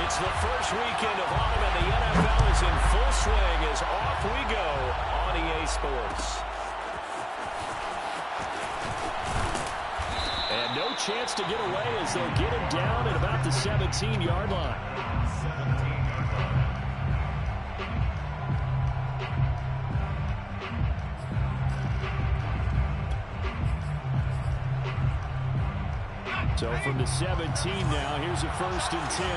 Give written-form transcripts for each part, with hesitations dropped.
It's the first weekend of autumn, and the NFL is in full swing as off we go on EA Sports. And no chance to get away as they'll get him down at about the 17-yard line. So from the 17 now, here's a 1st and 10.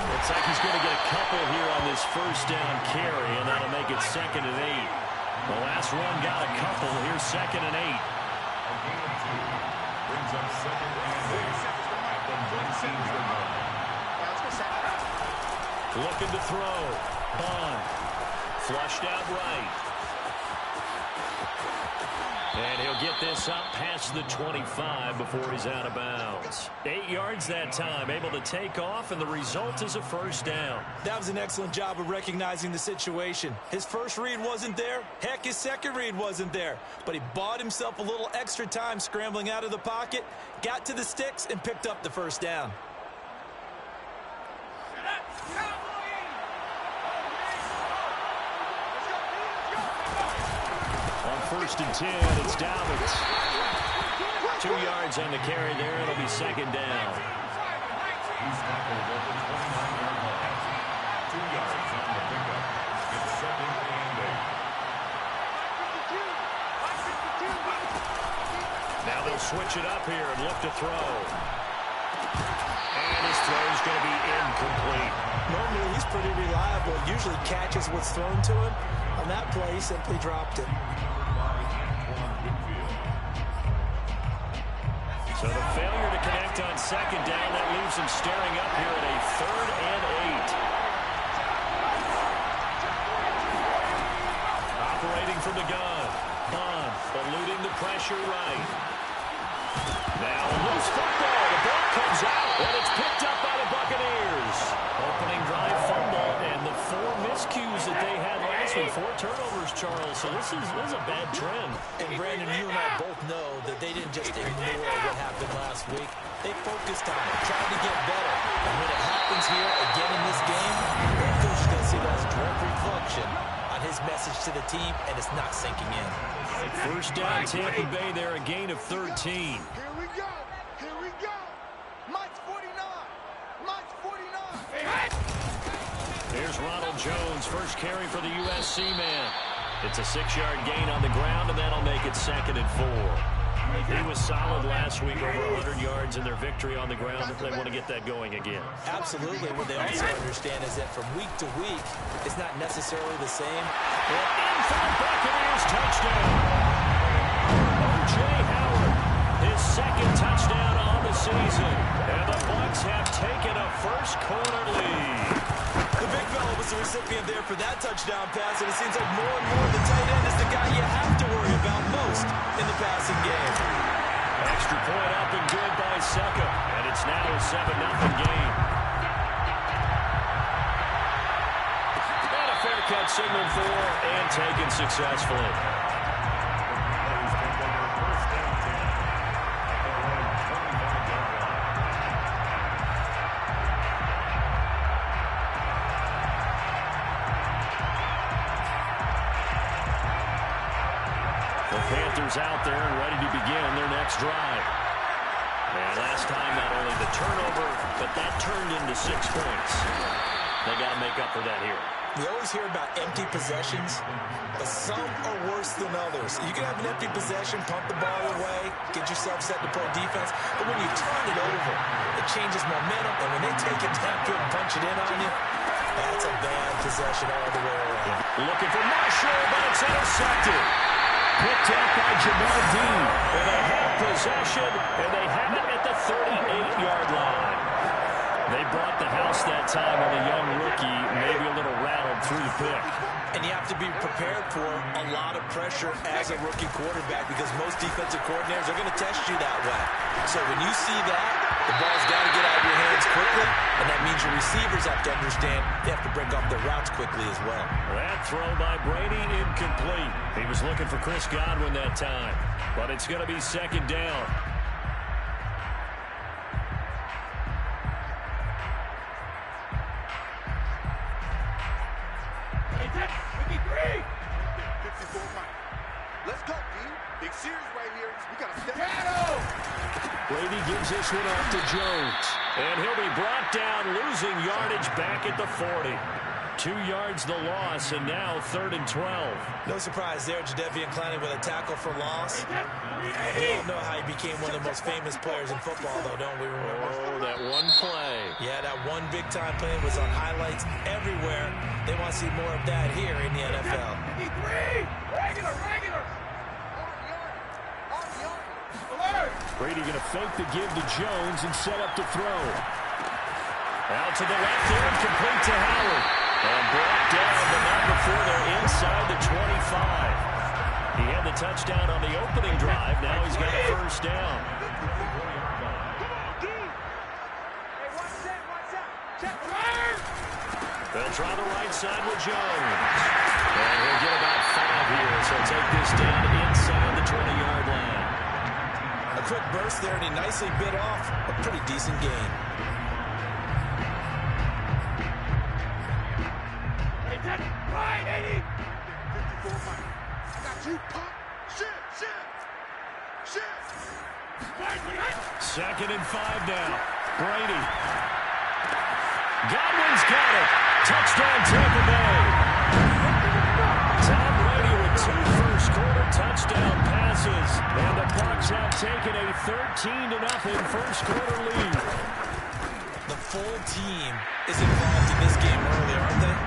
Looks like he's going to get a couple here on this 1st down carry, and that'll make it 2nd and 8. The last run got a couple. Here's 2nd and 8. Brings up 2nd and 8. Looking to throw. Bond. Flushed out right. And he'll get this up past the 25 before he's out of bounds. 8 yards that time, able to take off, and the result is a 1st down. That was an excellent job of recognizing the situation. His first read wasn't there. Heck, his second read wasn't there. But he bought himself a little extra time scrambling out of the pocket, got to the sticks, and picked up the 1st down. On 1st and 10, it's Dobbins. 2 yards on the carry there. It'll be 2nd down. He's tackled at the 29-yard line. 2 yards on the pickup. It's 2nd and 8. Now they'll switch it up here and look to throw. And his throw is going to be incomplete. Normally, he's pretty reliable. Usually catches what's thrown to him. On that play, he simply dropped it. So the failure to connect on 2nd down, that leaves him staring up here at a 3rd and 8. Operating from the gun. Bond eluding the pressure right. Now a loose football. The ball comes out, and it's picked up by the Buccaneers. Opening drive fumble, and the 4 miscues that they had last week. 4 turnovers, Charles. So this is a bad trend. And Brandon, you and I both know that they didn't just ignore what happened last week. They focused on it, tried to get better. And when it happens here again in this game, the coach is going to see that as a direct reflection on his message to the team, and it's not sinking in. 1st down, Tampa Bay there, a gain of 13. Here we go. Here we go. Mike's 49. Mike's 49. Here's Ronald Jones, first carry for the USC man. It's a 6-yard gain on the ground, and that'll make it 2nd and 4. He was solid last week, over 100 yards in their victory on the ground. If they want to get that going again. Absolutely. What they also understand is that from week to week, it's not necessarily the same. Well, inside Buccaneers touchdown. O.J. Howard, his 2nd touchdown on the season. And the Bucs have taken a first-quarter lead. The big fella was the recipient there for that touchdown pass, and it seems like more and more the tight end is the guy you have to worry about most in the passing game. Extra point up and good by Secca, and it's now a 7-0 game. And a fair catch signaled for and taken successfully. Panthers out there and ready to begin their next drive. And last time, not only the turnover, but that turned into 6 points. They got to make up for that here. We always hear about empty possessions, but some are worse than others. You can have an empty possession, pump the ball away, get yourself set to play defense, but when you turn it over, it changes momentum, and when they take it downfield and punch it in on you, that's a bad possession all the way around. Looking for Marshall, but it's intercepted. Picked up by Jamal Dean. And they have possession, and they have it at the 38-yard line. They brought the house that time on a young rookie, maybe a little rattled through the pick. And you have to be prepared for a lot of pressure as a rookie quarterback because most defensive coordinators are going to test you that way. So when you see that, the ball's got to get out of your hands quickly, and that means your receivers have to understand they have to break off their routes quickly as well. That throw by Brady incomplete. He was looking for Chris Godwin that time, but it's going to be 2nd down. Brady gives this one off to Jones. And he'll be brought down, losing yardage back at the 40. 2 yards the loss, and now 3rd and 12. No surprise there, Jadeveon Clowney with a tackle for loss. We all know how he became one of the most famous players in football, though, don't we remember? Oh, that one play. Yeah, that one big-time play was on highlights everywhere. They want to see more of that here in the NFL. Brady going to fake the give to Jones and set up to throw. Out to the left there and complete to Howard. And brought down, but not before they're inside the 25. He had the touchdown on the opening drive. Now he's got a first down. They'll try the right side with Jones. And he'll get about 5 here, so take this down inside the 20-yard line. A quick burst there, and he nicely bit off a pretty decent gain. Right, 80. 54 Mike. I got you, punk. Shit. 2nd and 5 now. Brady. Godwin's got it. Touchdown, Tampa Bay. Tom Brady with 2 first-quarter touchdown passes. And the Bucs have taken a 13-0 first-quarter lead. The full team is involved in this game early, aren't they?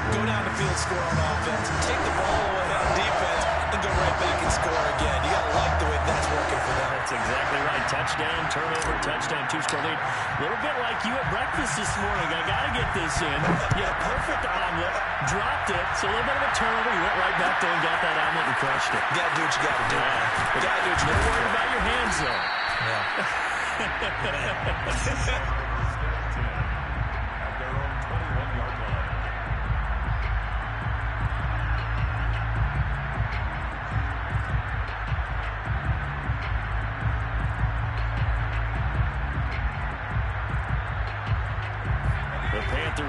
Go down the field, score on offense, take the ball away on defense, and go right back and score again. You got to like the way that's working for them. That's exactly right. Touchdown, turnover, touchdown, 2-score lead. A little bit like you at breakfast this morning. I got to get this in. You had a perfect omelet, dropped it. It's a little bit of a turnover. You went right back there and got that omelet and crushed it. You got to do what you got to do. You got to do what you got to do. Worried about your hands, though. Yeah.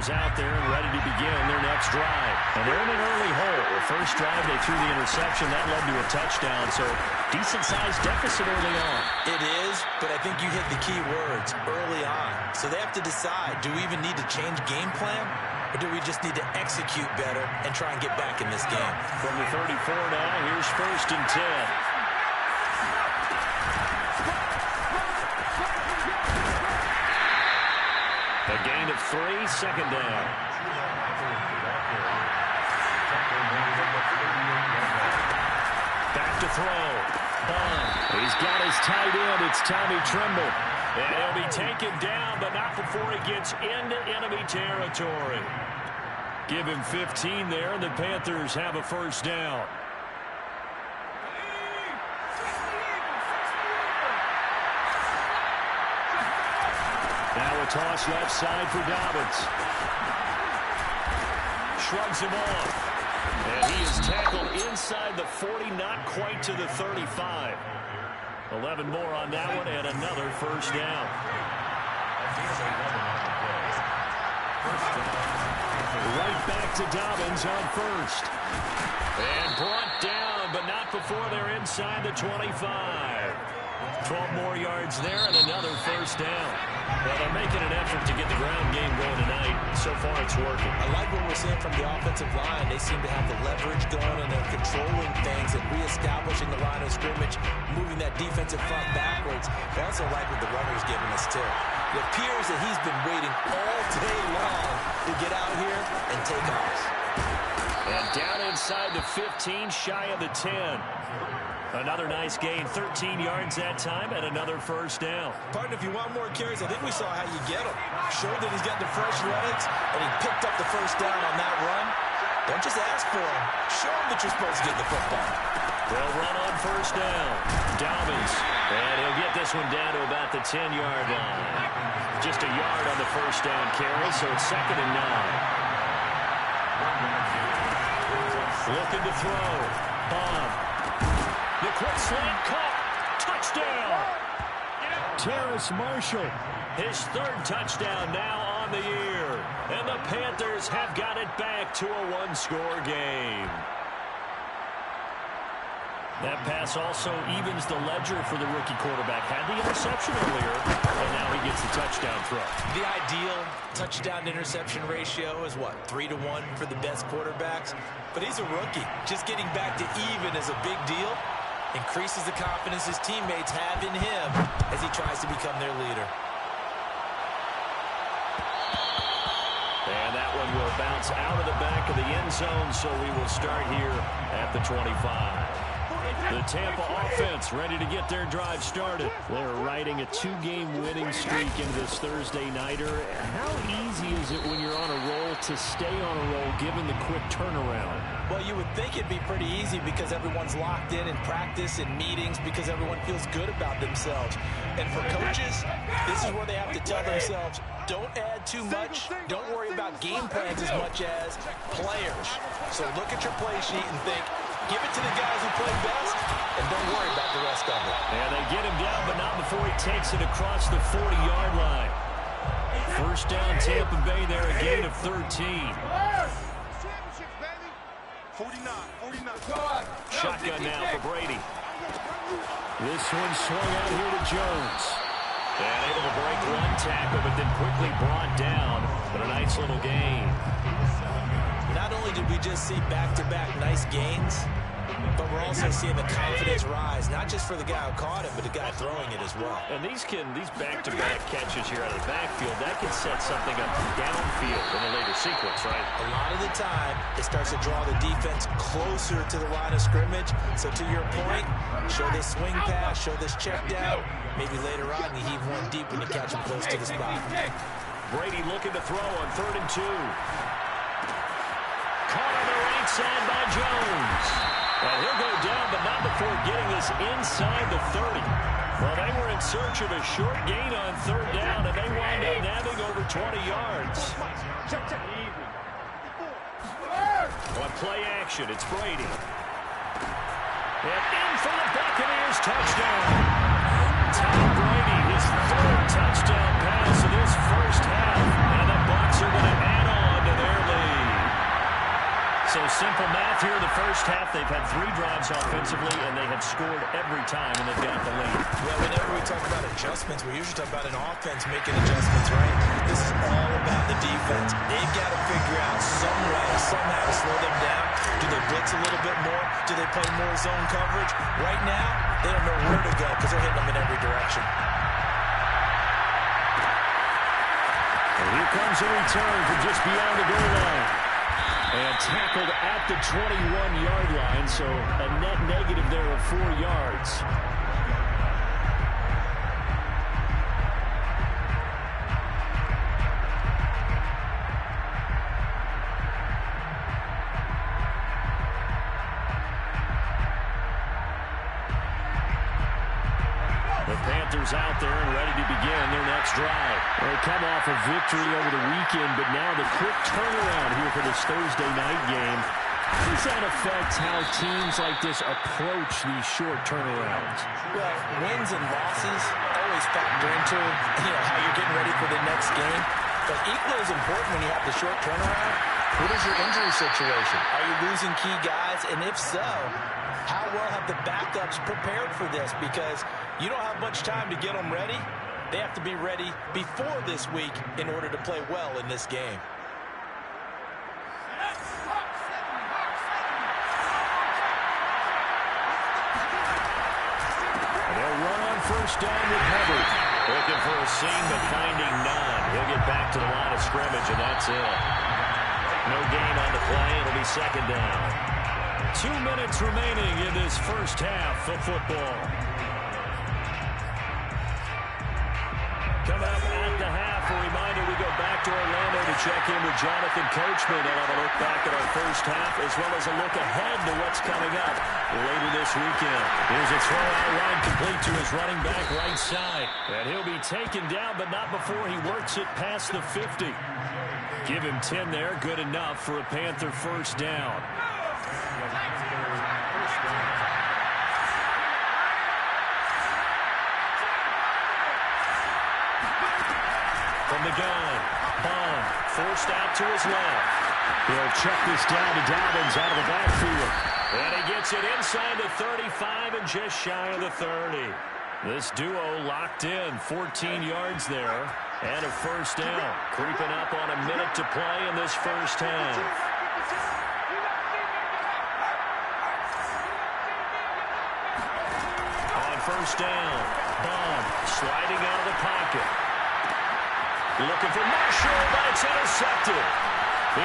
Out there and ready to begin their next drive. And they're in an early hole. The first drive, they threw the interception. That led to a touchdown, so decent-sized deficit early on. It is, but I think you hit the key words, early on. So they have to decide, do we even need to change game plan, or do we just need to execute better and try and get back in this game? From the 34 now, here's 1st and 10. A gain of 3, 2nd down. Back to throw. Bond. He's got his tight end. It's Tommy Tremble. And he'll be taken down, but not before he gets into enemy territory. Give him 15 there, and the Panthers have a first down. Now a toss left side for Dobbins. Shrugs him off. And he is tackled inside the 40, not quite to the 35. 11 more on that one, and another first down. Right back to Dobbins on 1st. And brought down, but not before they're inside the 25. 12 more yards there and another first down. Well, they're making an effort to get the ground game going tonight. So far, it's working. I like what we're seeing from the offensive line. They seem to have the leverage going, and they're controlling things and reestablishing the line of scrimmage, moving that defensive front backwards. I also like what the runner's giving us, too. It appears that he's been waiting all day long to get out here and take off. And down inside the 15, shy of the 10. Another nice gain, 13 yards that time, and another first down. Partner, if you want more carries, I think we saw how you get them. Showed that he's got the fresh legs, and he picked up the first down on that run. Don't just ask for him. Show him that you're supposed to get the football. They'll run on first down. Dobbins, and he'll get this one down to about the 10-yard line. Just a yard on the first down carry, so it's 2nd and 9. Looking to throw. Bomb. The quick slant caught. Touchdown. Terrace Marshall. His 3rd touchdown now on the year. And the Panthers have got it back to a 1-score game. That pass also evens the ledger for the rookie quarterback. Had the interception earlier, and now he gets the touchdown throw. The ideal touchdown-to-interception ratio is, what, 3-to-1 for the best quarterbacks? But he's a rookie. Just getting back to even is a big deal. Increases the confidence his teammates have in him as he tries to become their leader. And that one will bounce out of the back of the end zone, so we will start here at the 25. The Tampa offense ready to get their drive started. They're riding a 2-game winning streak into this Thursday nighter. How easy is it when you're on a roll to stay on a roll given the quick turnaround? Well, you would think it'd be pretty easy because everyone's locked in practice and meetings because everyone feels good about themselves. And for coaches, this is where they have to tell themselves, don't add too much. Don't worry about game plans as much as players. So look at your play sheet and think, give it to the guys who play best, and don't worry about the rest of it. And they get him down, but not before he takes it across the 40-yard line. First down, Tampa Bay there, a gain of 13. 49. Shotgun now for Brady. This one swung out here to Jones. And able to break one tackle, but then quickly brought down. But a nice little gain. Not only did we just see back-to-back nice gains, but we're also seeing the confidence rise, not just for the guy who caught it, but the guy throwing it as well. And these back-to-back catches here out of the backfield, that can set something up downfield in a later sequence, right? A lot of the time, it starts to draw the defense closer to the line of scrimmage. So to your point, show this swing pass, show this check down. Maybe later on, you heave one deep when you catch him close to the spot. Brady looking to throw on 3rd and 2. Caught on the right side by Jones. And he'll go down, but not before getting this inside the 30. Well, they were in search of a short gain on 3rd down, and they wound up nabbing over 20 yards. On play action, it's Brady. And in for the Buccaneers touchdown. Tom Brady, his 3rd touchdown pass of this first half. And the Bucs are going to add on to their lead. So simple math here in the first half. They've had 3 drives offensively, and they have scored every time, and they've got the lead. Well, whenever we talk about adjustments, we usually talk about an offense making adjustments, right? This is all about the defense. They've got to figure out some way, somehow to slow them down. Do they blitz a little bit more? Do they play more zone coverage? Right now, they don't know where to go because they're hitting them in every direction. And here comes a return from just beyond the goal line. And tackled at the 21-yard line, so a net negative there of 4 yards. The Panthers out there and ready to begin their next drive. They come off a victory over the weekend, but now the quick turnaround here for this Thursday night game. How does that affect how teams like this approach these short turnarounds? Well, wins and losses always factor into how you're getting ready for the next game. But equally as important when you have the short turnaround, what is your injury situation? Are you losing key guys? And if so, how well have the backups prepared for this? Because you don't have much time to get them ready. They have to be ready before this week in order to play well in this game. And they'll run on first down with Hubbard. Looking for a seam, but finding none. He'll get back to the line of scrimmage, and that's it. No gain on the play. It'll be 2nd down. 2 minutes remaining in this first half of football. Coming up at the half, a reminder we go back to Orlando to check in with Jonathan Coachman and have a look back at our first half as well as a look ahead to what's coming up later this weekend. Here's a throw out line complete to his running back right side. And he'll be taken down, but not before he works it past the 50. Give him 10 there, good enough for a Panther first down. From the gun, Bond forced out to his left. He'll check this down to Dobbins out of the backfield. And he gets it inside the 35 and just shy of the 30. This duo locked in, 14 yards there, and a first down. Creeping up on a minute to play in this first half. On first down, Bond sliding out of the pocket. Looking for Marshall, but it's intercepted.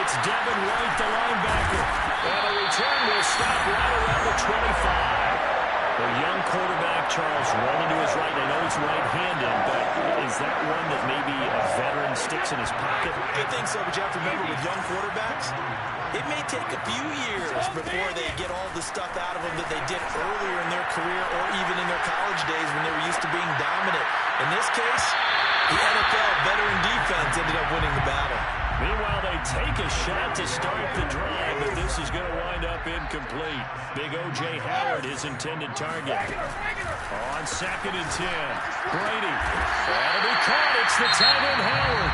It's Devin White, the linebacker. And a return will stop right around the 25. The young quarterback, Charles, rolling to his right. I know he's right-handed, but is that one that maybe a veteran sticks in his pocket? I think so, but you have to remember with young quarterbacks, it may take a few years before they get all the stuff out of them that they did earlier in their career or even in their college days when they were used to being dominant. In this case, the NFL veteran defense ended up winning the battle. Meanwhile, they take a shot to start the drive, but this is going to wind up incomplete. Big O.J. Howard, his intended target. On 2nd and 10, Brady. That'll be caught. It's the tight end, Howard.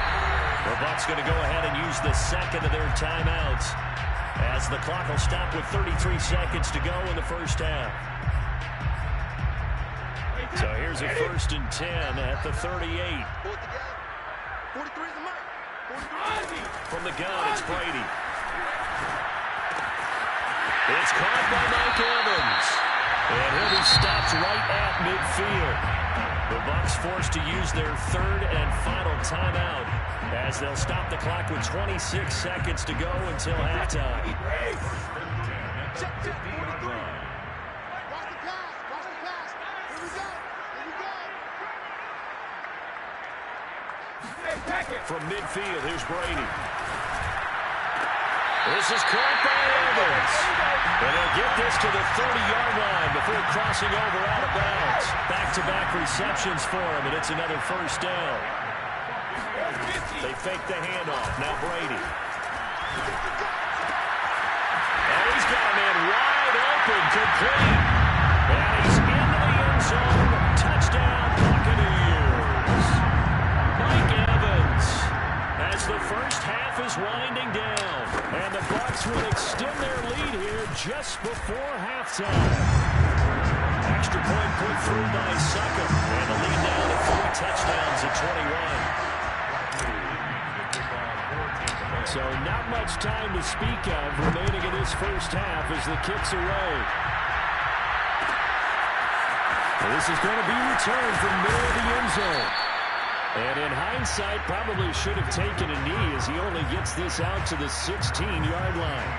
The Bucs going to go ahead and use the second of their timeouts as the clock will stop with 33 seconds to go in the first half. So here's a 1st and 10 at the 38. 43 is the mark. From the gun, it's Brady. It's caught by Mike Evans. And he'll be stopped right at midfield. The Bucs forced to use their 3rd and final timeout as they'll stop the clock with 26 seconds to go until halftime. Check, 43. Watch the pass. Watch the pass. Here we go. Here we go. From midfield, here's Brady. This is caught by Evans. And they'll get this to the 30-yard line before crossing over out of bounds. Back-to-back receptions for him, and it's another first down. They fake the handoff. Now Brady. And he's got a man wide open, complete. And he's into the end zone. Touchdown, Buccaneers. Mike Evans, as the first half is winding down, and the Bucs will extend their lead here just before halftime. Extra point put through by Suckum, and the lead now to 3 touchdowns at 21. So not much time to speak of remaining in this first half as the kick's away. This is going to be returned from middle of the end zone. And in hindsight, probably should have taken a knee as he only gets this out to the 16-yard line.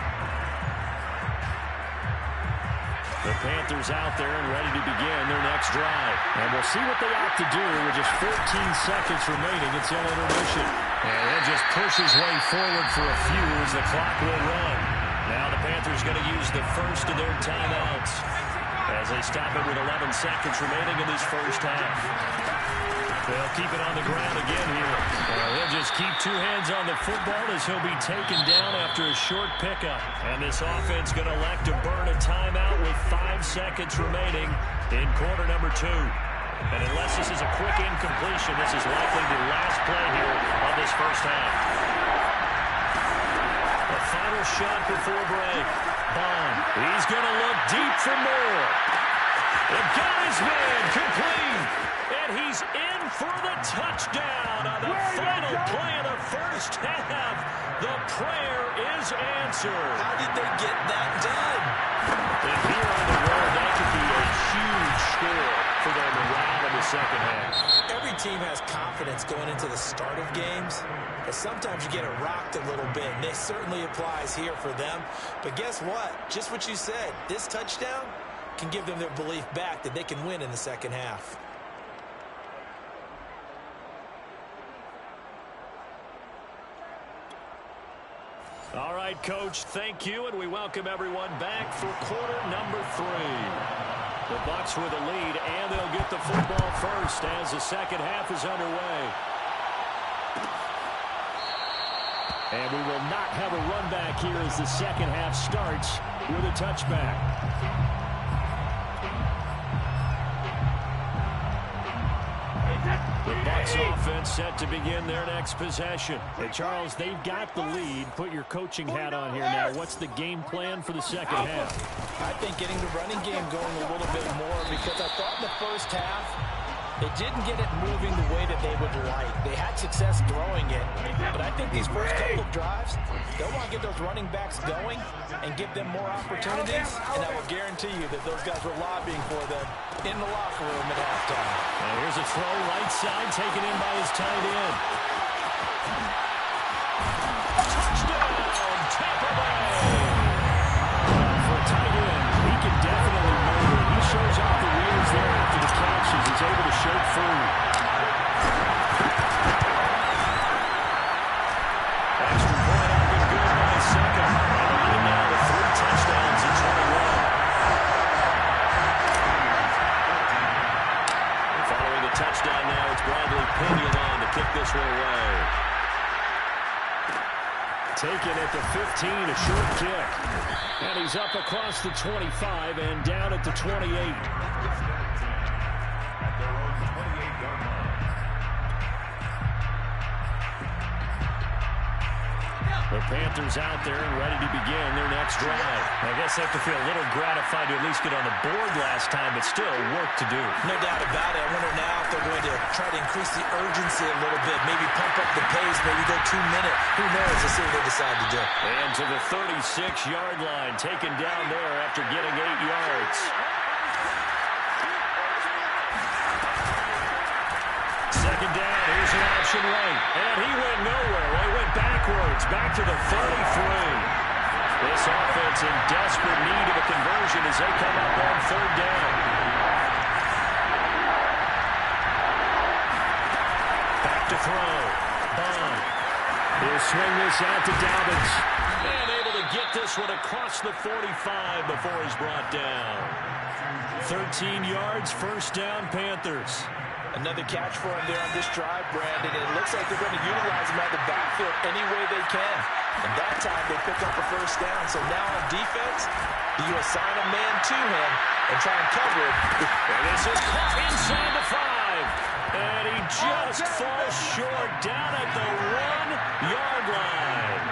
The Panthers out there and ready to begin their next drive. And we'll see what they opt to do with just 14 seconds remaining until intermission. And he'll just push his way forward for a few as the clock will run. Now the Panthers going to use the first of their timeouts as they stop it with 11 seconds remaining in this first half. They'll keep it on the ground again here. He'll just keep 2 hands on the football as he'll be taken down after a short pickup. And this offense going to elect to burn a timeout with 5 seconds remaining in quarter number 2. And unless this is a quick incompletion, this is likely the last play here of this first half. A final shot before break. Bond, he's going to look deep for more. And got his man complete. And he's in for the touchdown on the final play of the first half. The prayer is answered. How did they get that done? And here on the road, that could be a huge score for their morale in the second half. Every team has confidence going into the start of games, but sometimes you get it rocked a little bit, and this certainly applies here for them. But guess what? Just what you said, this touchdown can give them their belief back that they can win in the second half. All right, Coach, thank you, and we welcome everyone back for quarter number 3. The Bucs with a lead, and they'll get the football first as the second half is underway. And we will not have a run back here as the second half starts with a touchback. The Bucs offense set to begin their next possession. Hey, Charles, they've got the lead. Put your coaching hat on here now. What's the game plan for the second half? I think getting the running game going a little bit more, because I thought in the first half they didn't get it moving the way that they would like. They had success throwing it, but I think these first couple of drives, they'll want to get those running backs going and give them more opportunities, and I will guarantee you that those guys were lobbying for them in the locker room at halftime. And here's a throw right side taken in by his tight end. Touchdown, Tampa Bay! For a tight end, he can definitely motor. He shows off the wheels there after the catch as he's able to shake free. Extra point up and good by his second. And leading now to 3 touchdowns in 21. Following the touchdown now, it's Bradley Pinion on to kick this one away. Taken at the 15, a short kick. And he's up across the 25 and down at the 28. The Panthers out there and ready to begin their next drive. I guess they have to feel a little gratified to at least get on the board last time, but still work to do. No doubt about it. I wonder now if they're going to try to increase the urgency a little bit, maybe pump up the pace, maybe go 2 minutes. Who knows? Let's see what they decide to do. And to the 36-yard line, taken down there after getting 8 yards. Second down, here's an option right. And he went nowhere. He went backwards, back to the 33. This offense in desperate need of a conversion as they come up on third down. Back to throw. Bond. He'll swing this out to Dobbins. And able to get this one across the 45 before he's brought down. 13 yards, first down, Panthers. Another catch for him there on this drive, Brandon. And it looks like they're going to utilize him out of the backfield any way they can. And that time they pick up the first down. So now on defense, you assign a man to him and try and cover it. And this is caught inside the 5. And he just falls short down at the 1-yard line.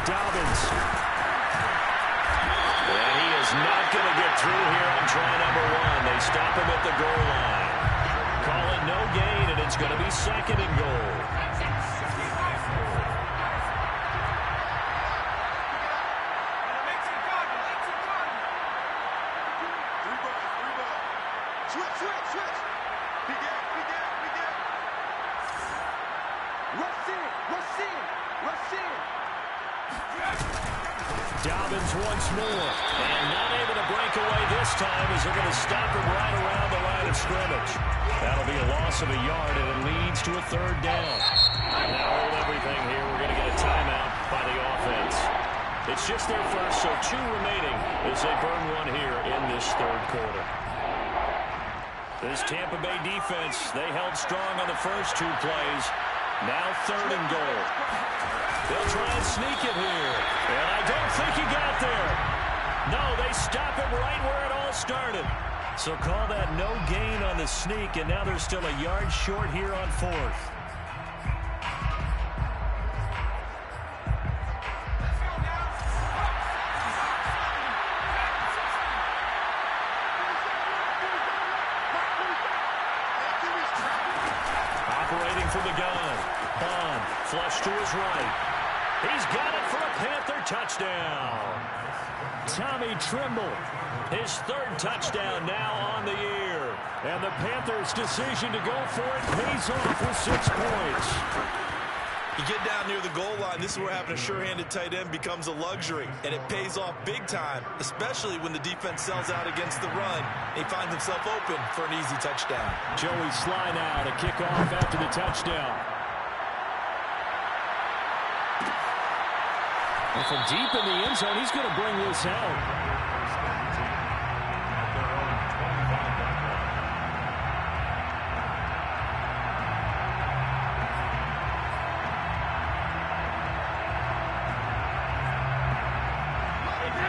Dobbins. And he is not going to get through here on try number 1. They stop him at the goal line. Call it no gain, and it's going to be second and goal. Switch. Begin. Rush in. Dobbins once more. And not able to break away this time as they're going to stop him right around the line of scrimmage. That'll be a loss of a yard, and it leads to a third down. Now hold everything here. We're going to get a timeout by the offense. It's just their first, so 2 remaining as they burn one here in this third quarter. This Tampa Bay defense, they held strong on the first 2 plays. Now third and goal. They'll try and sneak it here. And I don't think he got there. No, they stop him right where it all started. So call that no gain on the sneak, and now they're still a yard short here on 4th. Operating from the gun. Bond, flush to his right. He's got it for a Panther touchdown. Tommy Trimble, his 3rd touchdown now on the year. And the Panthers' decision to go for it pays off with 6 points. You get down near the goal line, this is where having a sure-handed tight end becomes a luxury, and it pays off big time, especially when the defense sells out against the run. He finds himself open for an easy touchdown. Joey Sly now to kick off after the touchdown. And from deep in the end zone, he's going to bring this out.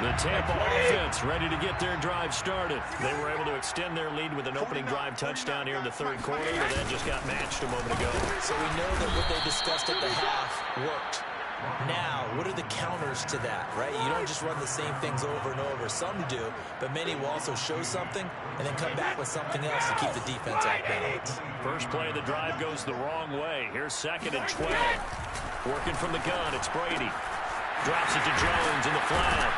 The Tampa offense ready to get their drive started. They were able to extend their lead with an opening drive touchdown here in the third quarter, but that just got matched a moment ago. So we know that what they discussed at the half worked. Now, what are the counters to that, right? You don't just run the same things over and over. Some do, but many will also show something and then come back with something else to keep the defense off balance. First play of the drive goes the wrong way. Here's 2nd and 12. Working from the gun, it's Brady. Drops it to Jones in the flat.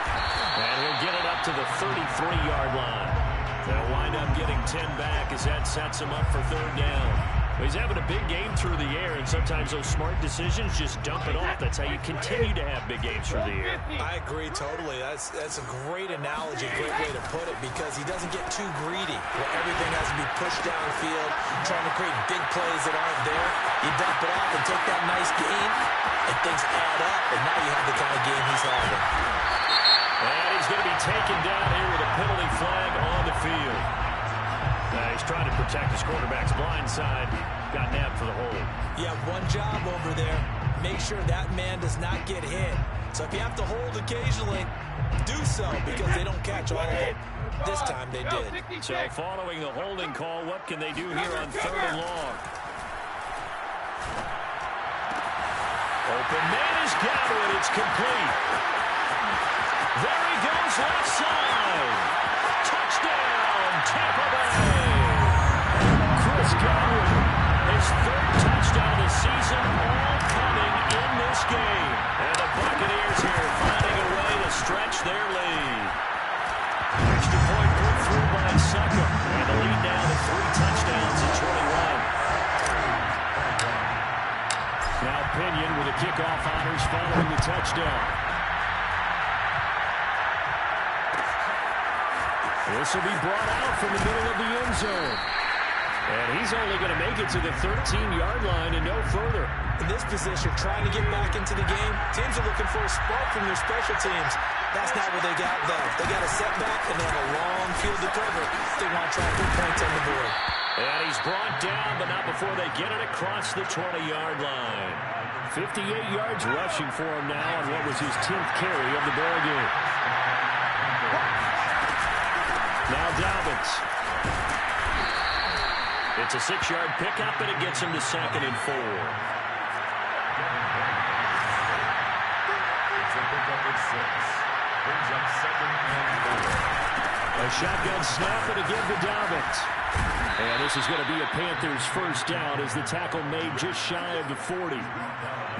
And he'll get it up to the 33-yard line. They'll wind up getting 10 back as that sets him up for 3rd down. He's having a big game through the air, and sometimes those smart decisions just dump it off. That's how you continue to have big games through the air. I agree totally. That's a great analogy, great way to put it, because he doesn't get too greedy where everything has to be pushed downfield, trying to create big plays that aren't there. You dump it off and take that nice gain, and things add up, and now you have the kind of game he's having. And he's going to be taken down here with a penalty flag on the field. He's trying to protect his quarterback's blind side. Got nabbed for the hold. You have one job over there. Make sure that man does not get hit. So if you have to hold occasionally, do so, because they don't catch all of them. This time they did. So following the holding call, what can they do here on 3rd and long? Open man has got it. It's complete. There he goes, left side. Touchdown, Tampa Bay. Chris Godwin, his 3rd touchdown this season, all coming in this game. And the Buccaneers here finding a way to stretch their lead. Extra point put through by Sucker. And the lead now to 3 touchdowns at 21. Now Pinion with the kickoff honors following the touchdown. This will be brought out from the middle of the end zone. And he's only going to make it to the 13-yard line and no further. In this position, trying to get back into the game, teams are looking for a spark from their special teams. That's not what they got, though. They got a setback, and they have a long field to cover. They want to try to put points on the board. And he's brought down, but not before they get it across the 20-yard line. 58 yards rushing for him now on what was his 10th carry of the ball game. Now Dobbins. It's a 6-yard pickup, and it gets him to 2nd and 4. It's a pickup at 6. Brings up 2nd and 4. A shotgun snap, and again to Dobbins. And this is going to be a Panthers first down as the tackle made just shy of the 40.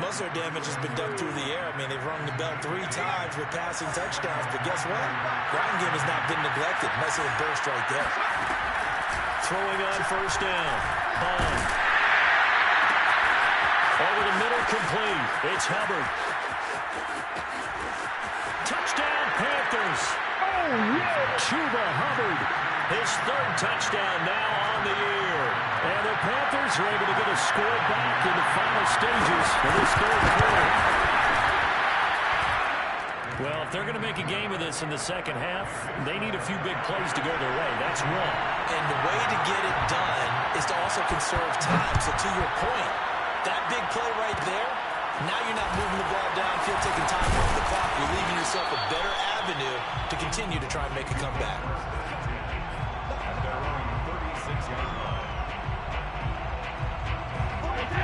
Most of their damage has been done through the air. I mean, they've rung the bell 3 times with passing touchdowns, but guess what? Ground game has not been neglected. Nice little burst right there. Throwing on first down. Bond. Over the middle, complete. It's Hubbard. Touchdown, Panthers. Oh, yeah. Chuba Hubbard. His 3rd touchdown now on the year. And the Panthers are able to get a score back in the final stages of this 3rd quarter. Well, if they're going to make a game of this in the second half, they need a few big plays to go their way. That's one. And the way to get it done is to also conserve time. So to your point, that big play right there, now you're not moving the ball downfield, taking time off the clock. You're leaving yourself a better avenue to continue to try and make a comeback. At their own 36-yard line.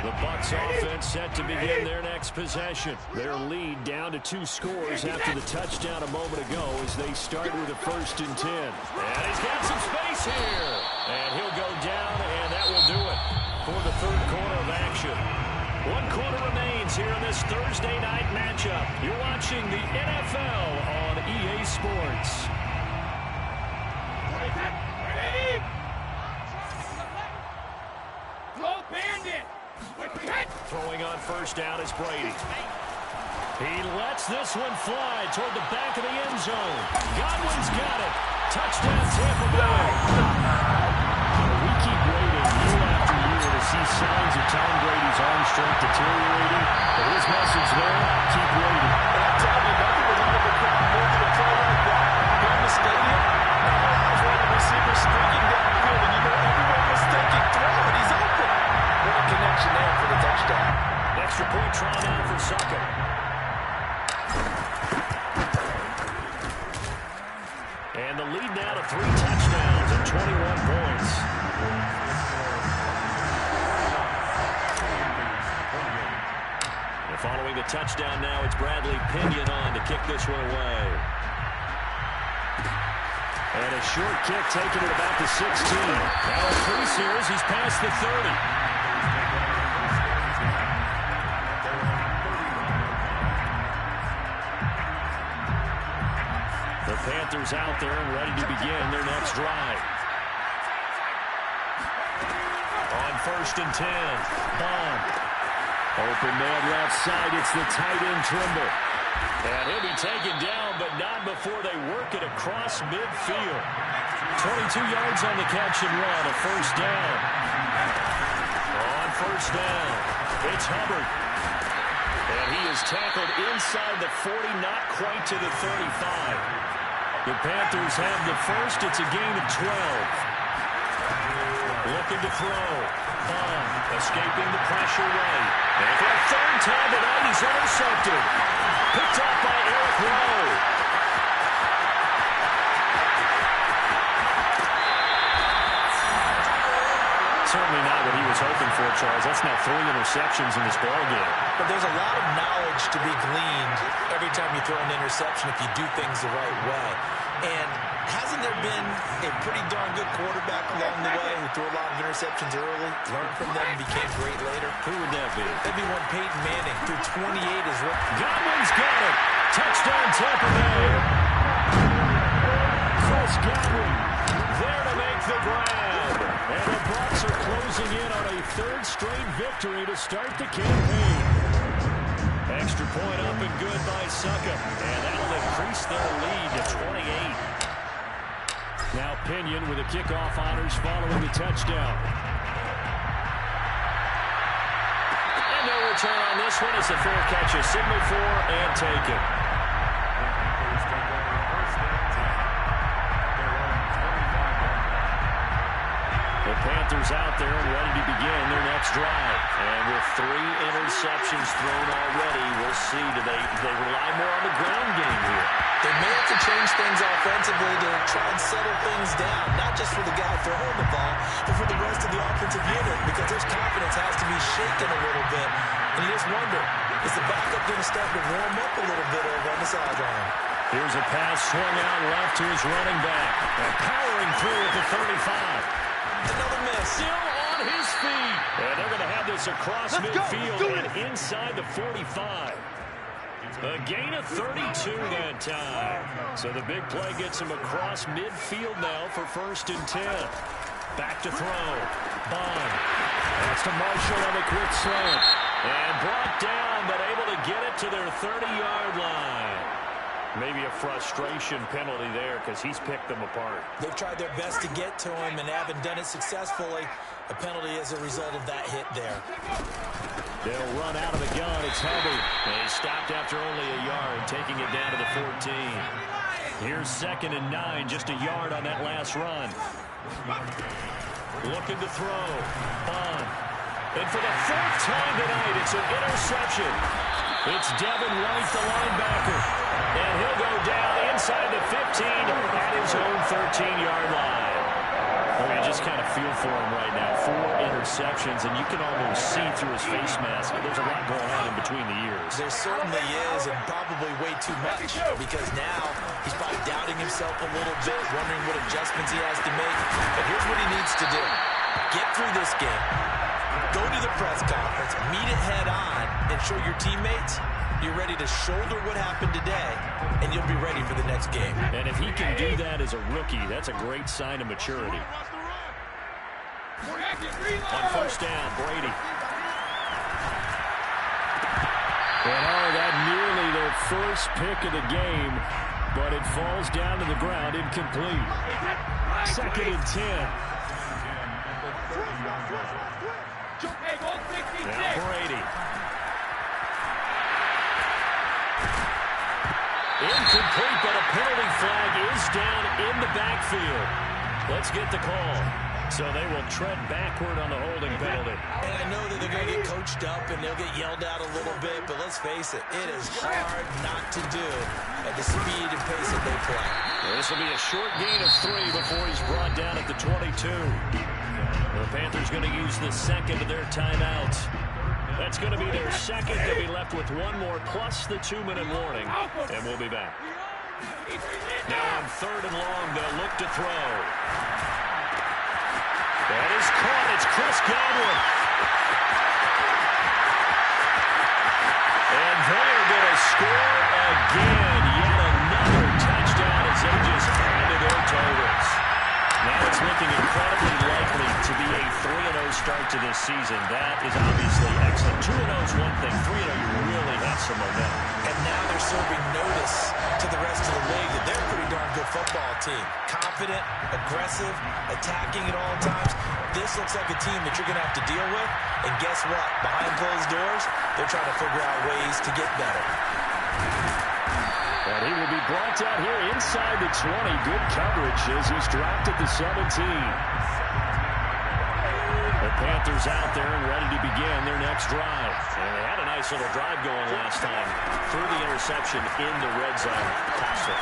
The Bucs offense set to begin their next possession. Their lead down to 2 scores after the touchdown a moment ago as they start with a 1st and 10. And he's got some space here. And he'll go down, and that will do it for the 3rd quarter of action. 1 quarter remains here in this Thursday night matchup. You're watching the NFL on EA Sports. Throwing on first down is Brady. He lets this one fly toward the back of the end zone. Godwin's got it. Touchdown, Tampa Bay. We keep waiting year after year to see signs of Tom Brady's arm strength deteriorating. But his message there, keep waiting. I'm telling you, nothing was under the crowd more than a play like that. Here in the stadium, there's one of the receivers streaking downfield, and you know everyone was thinking, throw it, he's open. What a connection there for the touchdown. Extra point try now for Sucker. touchdown now. It's Bradley Pinion on to kick this one away. And a short kick taken at about the 16. Now a crease here as he's past the 30. The Panthers out there and ready to begin their next drive. On 1st and 10, Bond. Open man left side, it's the tight end Trimble. And he'll be taken down, but not before they work it across midfield. 22 yards on the catch and run, a 1st down. On 1st down, it's Hubbard. And he is tackled inside the 40, not quite to the 35. The Panthers have the first. It's a gain of 12. Looking to throw. Bond escaping the pressure right. And for a 3rd time tonight, he's intercepted. Picked up by Eric Rowe. Certainly not what he was hoping for, Charles. That's now 3 interceptions in this ballgame. But there's a lot of knowledge to be gleaned every time you throw an interception if you do things the right way. And hasn't there been a pretty darn good quarterback along the way who threw a lot of interceptions early, learned from them, and became great later? Who would that be? That'd be one Peyton Manning, threw 28 as well. Godwin's got it. Touchdown, Tampa Bay. Chris Godwin there to make the grab. And the Bucs are closing in on a 3rd straight victory to start the campaign. Extra point up and good by Suckup. And that'll increase their lead to 28. Now Pinion with a kickoff honors following the touchdown. And no return on this one as the fair catch is signaled for and taken. The Panthers out there and ready to begin their next drive. And with 3 interceptions thrown already, we'll see. Do they rely more on the ground game here? They may have to change things offensively to try and settle things down, not just for the guy throwing the ball, but for the rest of the offensive unit, because their confidence has to be shaken a little bit. And you just wonder, is the backup going to start to warm up a little bit over on the sideline? Here's a pass swung out left to his running back. And powering through at the 35. Another miss. Still on his feet. And they're going to have this across midfield and inside the 45. A gain of 32 that time. So the big play gets him across midfield now for 1st and 10. Back to throw. Bond. That's to Marshall on the quick slant. And brought down, but able to get it to their 30-yard line. Maybe a frustration penalty there because he's picked them apart. They've tried their best to get to him and haven't done it successfully. A penalty as a result of that hit there. They'll run out of the gun. It's Hubbard. And he stopped after only a yard, taking it down to the 14. Here's 2nd and 9, just a yard on that last run. Looking to throw. Bond. And for the 4th time tonight, it's an interception. It's Devin White, the linebacker. And he'll go down inside the 15 at his own 13-yard line. I mean, just kind of feel for him right now. 4 interceptions, and you can almost see through his face mask. There's a lot going on in between the ears. There certainly is, and probably way too much, because now he's probably doubting himself a little bit, wondering what adjustments he has to make. But here's what he needs to do. Get through this game. Go to the press conference, meet it head on, and show your teammates you're ready to shoulder what happened today, and you'll be ready for the next game. And if he can do that as a rookie, that's a great sign of maturity. On 1st down, Brady. And that nearly their first pick of the game, but it falls down to the ground incomplete. 2nd and 10. Now Brady. Incomplete, but a penalty flag is down in the backfield. Let's get the call. So they will tread backward on the holding penalty. And I know that they're going to get coached up and they'll get yelled at a little bit, but let's face it, it is hard not to do at the speed and pace that they play. This will be a short gain of 3 before he's brought down at the 22. The Panthers going to use the 2nd of their timeouts. That's going to be their second. They'll be left with one more plus the 2-minute warning, and we'll be back. Now on 3rd and long, they'll look to throw. That is caught. It's Chris Godwin. And they're going to score again. Yet another touchdown as they just add to their totals. Now it's looking incredibly likely to be a 3-0 start to this season. That is obviously excellent. 2-0 is one thing. 3-0, you really have some momentum. And now they're serving notice to the rest of the league that they're a pretty darn good football team. Confident, aggressive, attacking at all times. This looks like a team that you're going to have to deal with. And guess what? Behind closed doors, they're trying to figure out ways to get better. And he will be brought down here inside the 20. Good coverage as he's dropped at the 17. The Panthers out there and ready to begin their next drive. And they had a nice little drive going last time. Through the interception in the red zone. Costly.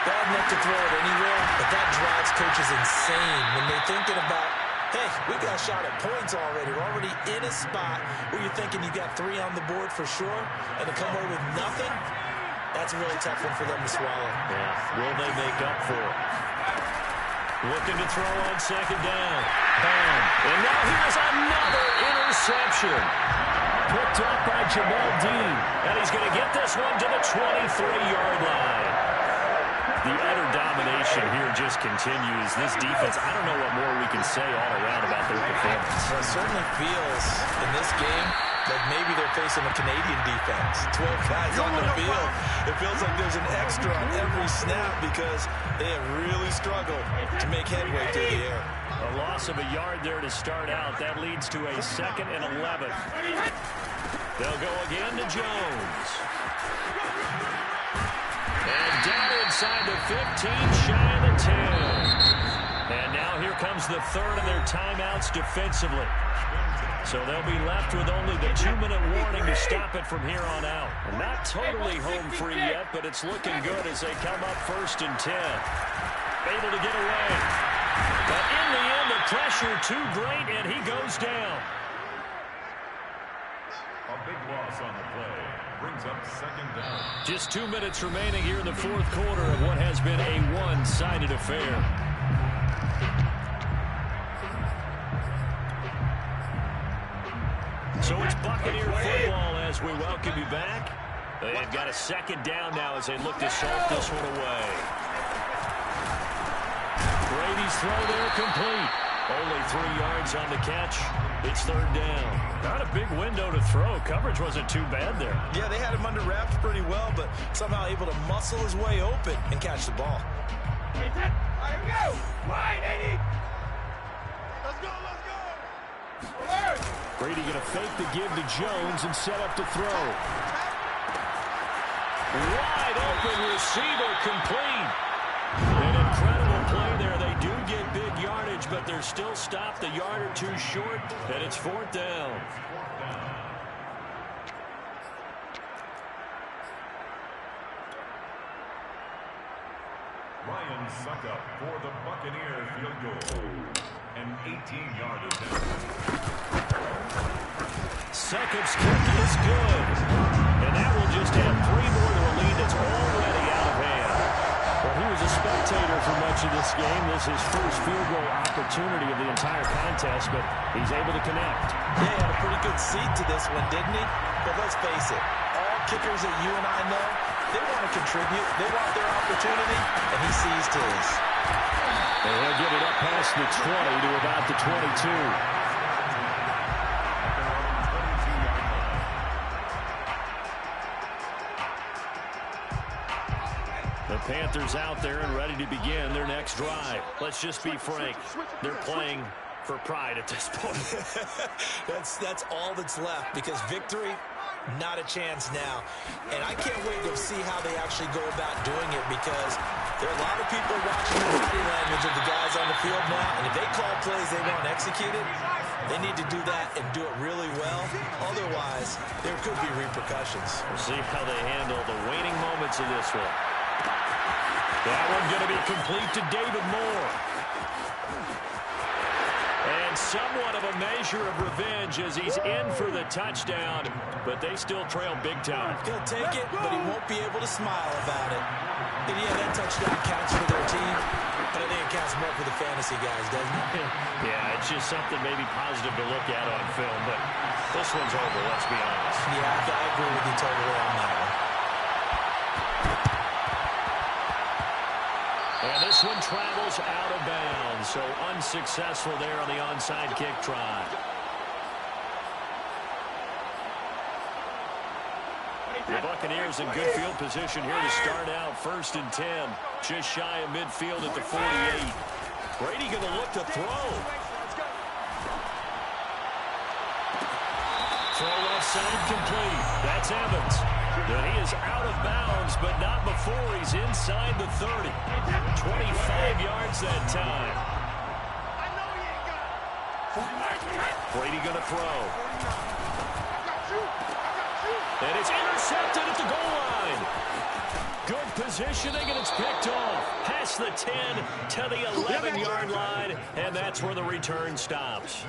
Bad enough to throw it anywhere, but that drives coaches insane when they're thinking about, hey, we got a shot at points already. We're already in a spot where you're thinking you got 3 on the board for sure, and to come away with nothing, that's a really tough one for them to swallow. Yeah, will they make up for it? Looking to throw on 2nd down. Bam. And now here's another interception. Picked up by Jamal Dean. And he's going to get this one to the 23-yard line. The utter domination here just continues. This defense, I don't know what more we can say all around about their performance. Well, it certainly feels in this game like maybe they're facing a Canadian defense. 12 guys on the field. It feels like there's an extra on every snap because they have really struggled to make headway through the air. A loss of a yard there to start out. That leads to a 2nd and 11. They'll go again to Jones. And down inside the 15, shy of the 10. And now here comes the 3rd of their timeouts defensively. So they'll be left with only the 2-minute warning to stop it from here on out. And not totally home free yet, but it's looking good as they come up 1st and 10. Able to get away. But in the end, the pressure too great, and he goes down. A big loss on the play. Brings up 2nd down. Just 2 minutes remaining here in the 4th quarter of what has been a one-sided affair. So it's Buccaneer football as we welcome you back. They've got a 2nd down now as they look to salt this one away. Brady's throw there complete. Only 3 yards on the catch. It's 3rd down. Not a big window to throw. Coverage wasn't too bad there. Yeah, they had him under wraps pretty well, but somehow able to muscle his way open and catch the ball. Let's go, let's go. Brady going to fake the give to Jones and set up to throw. Wide open receiver complete. An incredible play there. They do get big yardage, but they're still stopped a yard or 2 short, and it's 4th down. Ryan Suckup for the Buccaneer field goal. An 18-yard attempt. Suckup's kick is good. And that will just add 3 more to a lead that's already out of hand. Well, he was a spectator for much of this game. This is his first field goal opportunity of the entire contest, but he's able to connect. Yeah, he had a pretty good seat to this one, didn't he? But let's face it, all kickers that you and I know, they want to contribute. They want their opportunity, and he seized his. And he'll get it up past the 20 to about the 22. The Panthers out there and ready to begin their next drive. Let's just be frank. They're playing for pride at this point. That's all that's left because victory, not a chance now. And I can't wait to see how they actually go about doing it because there are a lot of people watching the body language of the guys on the field now. And if they call plays they want executed, they need to do that and do it really well. Otherwise, there could be repercussions. We'll see how they handle the waning moments of this one. That one's going to be complete to David Moore. And And somewhat of a measure of revenge as he's in for the touchdown, but they still trail big time. He'll take it, but he won't be able to smile about it. And yeah, that touchdown counts for their team, but I think it counts more for the fantasy guys, doesn't it? Yeah, it's just something maybe positive to look at on film, but this one's over, let's be honest. Yeah, I agree with you totally on that one. And this one travels out of bounds, so unsuccessful there on the onside kick try. The Buccaneers in good field position here to start out. 1st and 10, just shy of midfield at the 48. Brady going to look to throw. Throw left side complete. That's Evans. But he is out of bounds, but not before he's inside the 30. 25 yards that time. Brady going to throw. And it's intercepted at the goal line. Good positioning, and it's picked off. Past the 10 to the 11-yard line, and that's where the return stops.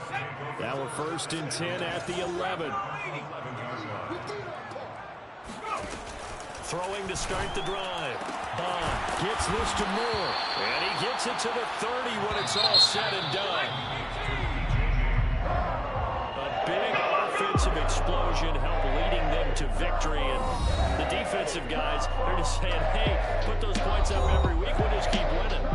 Now we're 1st and 10 at the 11. Throwing to start the drive. Bond gets this to Moore. And he gets it to the 30 when it's all said and done. A big offensive explosion helped leading them to victory. And the defensive guys, they're just saying, hey, put those points up every week. We'll just keep winning.